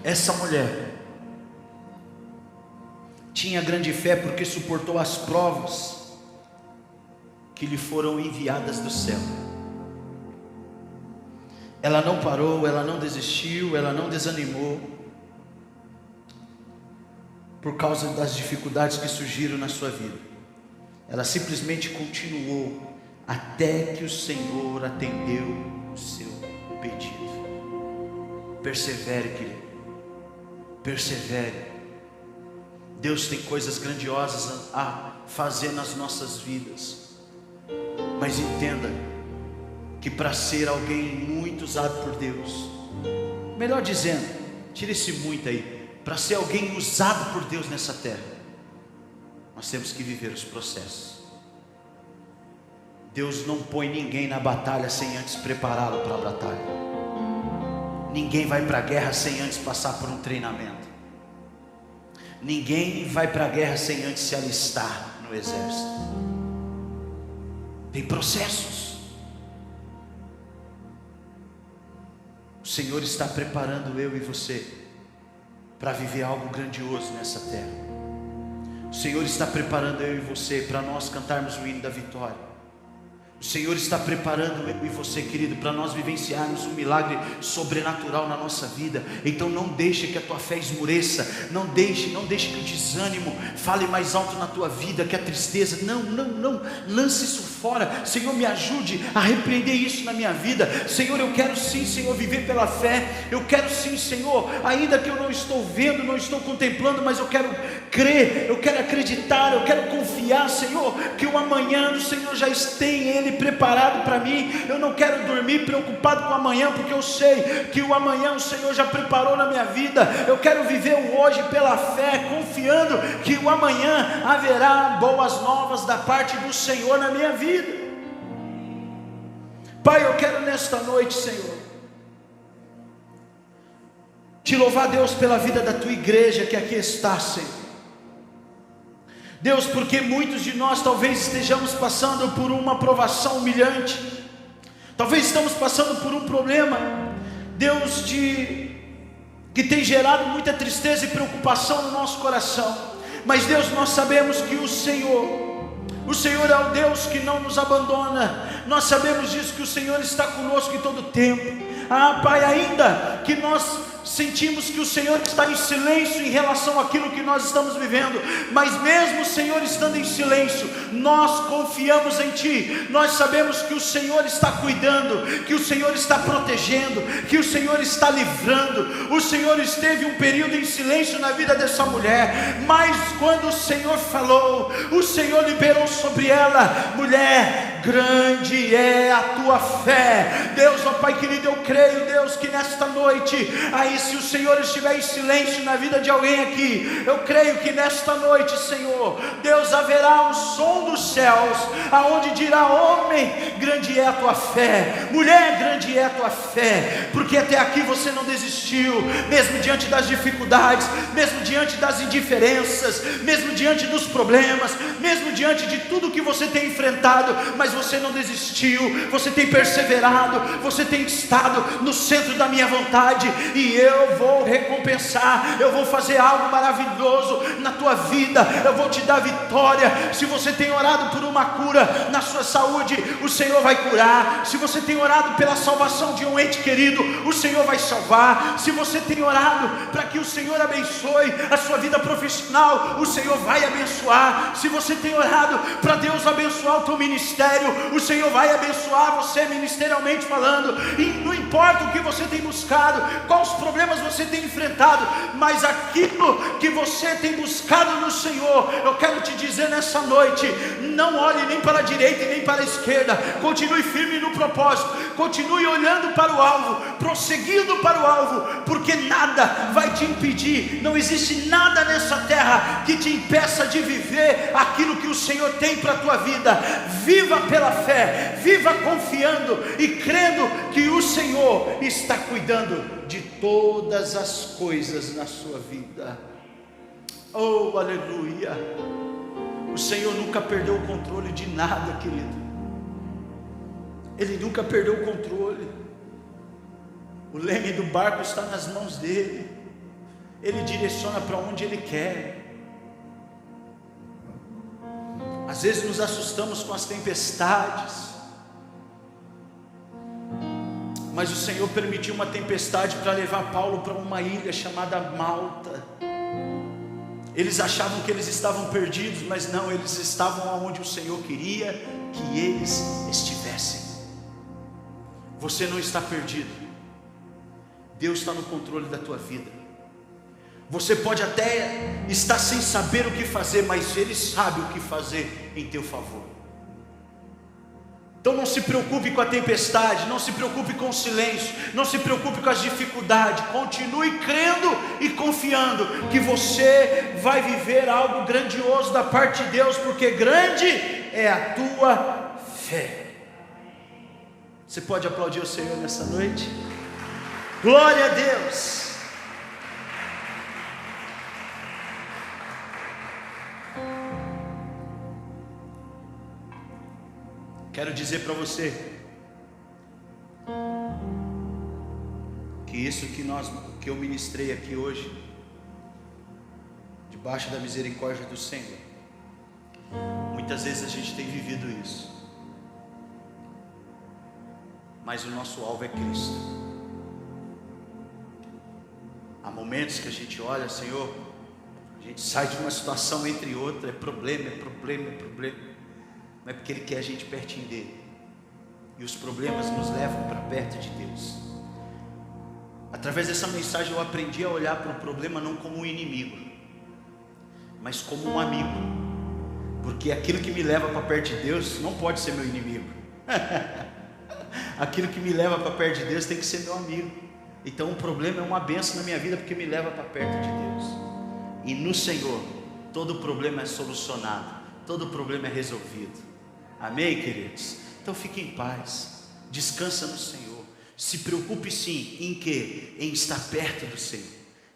Essa mulher tinha grande fé porque suportou as provas que lhe foram enviadas do céu. Ela não parou, ela não desistiu, ela não desanimou por causa das dificuldades que surgiram na sua vida. Ela simplesmente continuou até que o Senhor atendeu o seu pedido. Persevere, querido, persevere. Deus tem coisas grandiosas a fazer nas nossas vidas, mas entenda que para ser alguém muito usado por Deus, melhor dizendo, tira esse muito aí, para ser alguém usado por Deus nessa terra, nós temos que viver os processos. Deus não põe ninguém na batalha sem antes prepará-lo para a batalha. Ninguém vai para a guerra sem antes passar por um treinamento. Ninguém vai para a guerra sem antes se alistar no exército. Tem processos. O Senhor está preparando eu e você para viver algo grandioso nessa terra. O Senhor está preparando eu e você para nós cantarmos o hino da vitória. O Senhor está preparando eu e você, querido, para nós vivenciarmos um milagre sobrenatural na nossa vida. Então não deixe que a tua fé esmoreça, não deixe que o desânimo fale mais alto na tua vida, que a tristeza, não, lance isso fora. Senhor, me ajude a repreender isso na minha vida. Senhor, eu quero sim, Senhor, viver pela fé. Eu quero sim, Senhor, ainda que eu não estou vendo, não estou contemplando, mas eu quero crer, eu quero acreditar, eu quero confiar, Senhor, que o amanhã do Senhor já tem Ele preparado para mim. Eu não quero dormir preocupado com o amanhã, porque eu sei que o amanhã o Senhor já preparou na minha vida. Eu quero viver o hoje pela fé, confiando que o amanhã haverá boas novas da parte do Senhor na minha vida. Pai, eu quero nesta noite, Senhor, te louvar, Deus, pela vida da tua igreja que aqui está, Senhor. Deus, porque muitos de nós talvez estejamos passando por uma provação humilhante, talvez estamos passando por um problema, Deus, que tem gerado muita tristeza e preocupação no nosso coração. Mas Deus, nós sabemos que o Senhor é o Deus que não nos abandona. Nós sabemos disso, que o Senhor está conosco em todo tempo. Pai, ainda que nós sentimos que o Senhor está em silêncio em relação àquilo que nós estamos vivendo, mas mesmo o Senhor estando em silêncio, nós confiamos em Ti. Nós sabemos que o Senhor está cuidando, que o Senhor está protegendo, que o Senhor está livrando. O Senhor esteve um período em silêncio na vida dessa mulher, mas quando o Senhor falou, o Senhor liberou sobre ela: mulher, grande é a tua fé. Deus, ó Pai querido, eu creio, Deus, que nesta noite, aí se o Senhor estiver em silêncio na vida de alguém aqui, eu creio que nesta noite, Senhor, Deus, haverá um som dos céus, aonde dirá: homem, grande é a tua fé, mulher, grande é a tua fé, porque até aqui você não desistiu, mesmo diante das dificuldades, mesmo diante das indiferenças, mesmo diante dos problemas, mesmo diante de tudo que você tem enfrentado, mas você não desistiu, você tem perseverado, você tem estado no centro da minha vontade, e eu vou recompensar, eu vou fazer algo maravilhoso na tua vida, eu vou te dar vitória. Se você tem orado por uma cura na sua saúde, o Senhor vai curar. Se você tem orado pela salvação de um ente querido, o Senhor vai salvar. Se você tem orado para que o Senhor abençoe a sua vida profissional, o Senhor vai abençoar. Se você tem orado para Deus abençoar o teu ministério, o Senhor vai abençoar você ministerialmente falando. E não importa o que você tem buscado, quais problemas você tem enfrentado, mas aquilo que você tem buscado no Senhor, eu quero te dizer nessa noite: não olhe nem para a direita e nem para a esquerda, continue firme no propósito, continue olhando para o alvo, prosseguindo para o alvo, porque nada vai te impedir, não existe nada nessa terra que te impeça de viver aquilo que o Senhor tem para a tua vida. Viva pela fé, viva confiando e crendo que o Senhor está cuidando de todas as coisas na sua vida. Oh, aleluia! O Senhor nunca perdeu o controle de nada, querido. Ele nunca perdeu o controle. O leme do barco está nas mãos dele. Ele direciona para onde Ele quer. Às vezes nos assustamos com as tempestades, mas o Senhor permitiu uma tempestade para levar Paulo para uma ilha chamada Malta. Eles achavam que eles estavam perdidos, mas não, eles estavam onde o Senhor queria que eles estivessem. Você não está perdido. Deus está no controle da tua vida. Você pode até estar sem saber o que fazer, mas Ele sabe o que fazer em teu favor. Então não se preocupe com a tempestade, não se preocupe com o silêncio, não se preocupe com as dificuldades. Continue crendo e confiando que você vai viver algo grandioso da parte de Deus, porque grande é a tua fé. Você pode aplaudir o Senhor nessa noite? Glória a Deus! Quero dizer para você que isso que eu ministrei aqui hoje, debaixo da misericórdia do Senhor, muitas vezes a gente tem vivido isso, mas o nosso alvo é Cristo. Há momentos que a gente olha, Senhor, a gente sai de uma situação entre outra, é problema, não é porque Ele quer a gente pertinho dEle, e os problemas nos levam para perto de Deus. Através dessa mensagem eu aprendi a olhar para o problema não como um inimigo, mas como um amigo, porque aquilo que me leva para perto de Deus não pode ser meu inimigo. Aquilo que me leva para perto de Deus tem que ser meu amigo. Então o problema é uma bênção na minha vida, porque me leva para perto de Deus. E no Senhor todo problema é solucionado, todo problema é resolvido. Amém, queridos? Então fique em paz, descansa no Senhor. Se preocupe sim, em quê? Em estar perto do Senhor,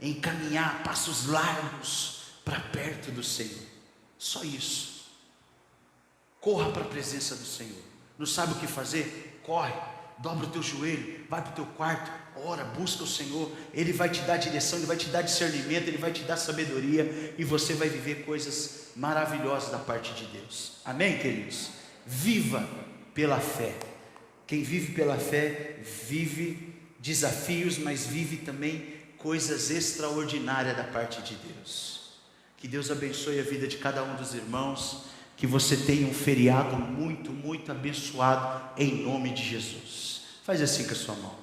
em caminhar passos largos para perto do Senhor. Só isso. Corra para a presença do Senhor. Não sabe o que fazer? Corre, dobra o teu joelho, vai para o teu quarto, ora, busca o Senhor. Ele vai te dar direção, Ele vai te dar discernimento, Ele vai te dar sabedoria, e você vai viver coisas maravilhosas da parte de Deus. Amém, queridos? Viva pela fé. Quem vive pela fé vive desafios, mas vive também coisas extraordinárias da parte de Deus. Que Deus abençoe a vida de cada um dos irmãos, que você tenha um feriado muito, muito abençoado em nome de Jesus. Faz assim com a sua mão.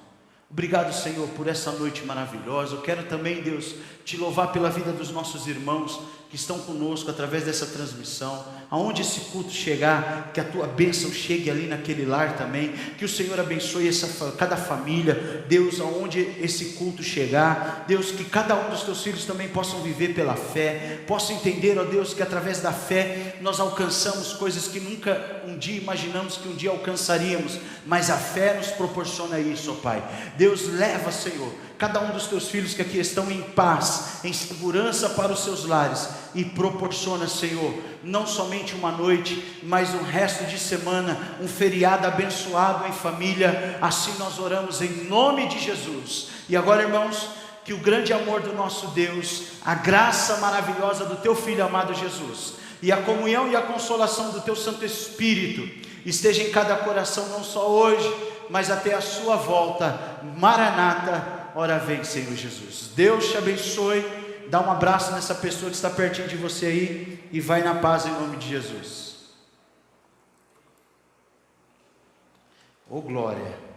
Obrigado, Senhor, por essa noite maravilhosa. Eu quero também, Deus, te louvar pela vida dos nossos irmãos que estão conosco através dessa transmissão. Aonde esse culto chegar, que a tua bênção chegue ali naquele lar também, que o Senhor abençoe cada família, Deus, aonde esse culto chegar, Deus, que cada um dos teus filhos também possam viver pela fé, possam entender, ó Deus, que através da fé nós alcançamos coisas que nunca um dia imaginamos que um dia alcançaríamos, mas a fé nos proporciona isso, ó Pai. Deus, leva, Senhor, cada um dos teus filhos que aqui estão em paz, em segurança para os seus lares, e proporciona, Senhor, não somente uma noite, mas um resto de semana, um feriado abençoado em família. Assim nós oramos em nome de Jesus. E agora, irmãos, que o grande amor do nosso Deus, a graça maravilhosa do teu Filho amado Jesus, e a comunhão e a consolação do teu Santo Espírito esteja em cada coração, não só hoje, mas até a sua volta. Maranata, ora vem, Senhor Jesus. Deus te abençoe. Dá um abraço nessa pessoa que está pertinho de você aí, e vai na paz em nome de Jesus. Oh glória.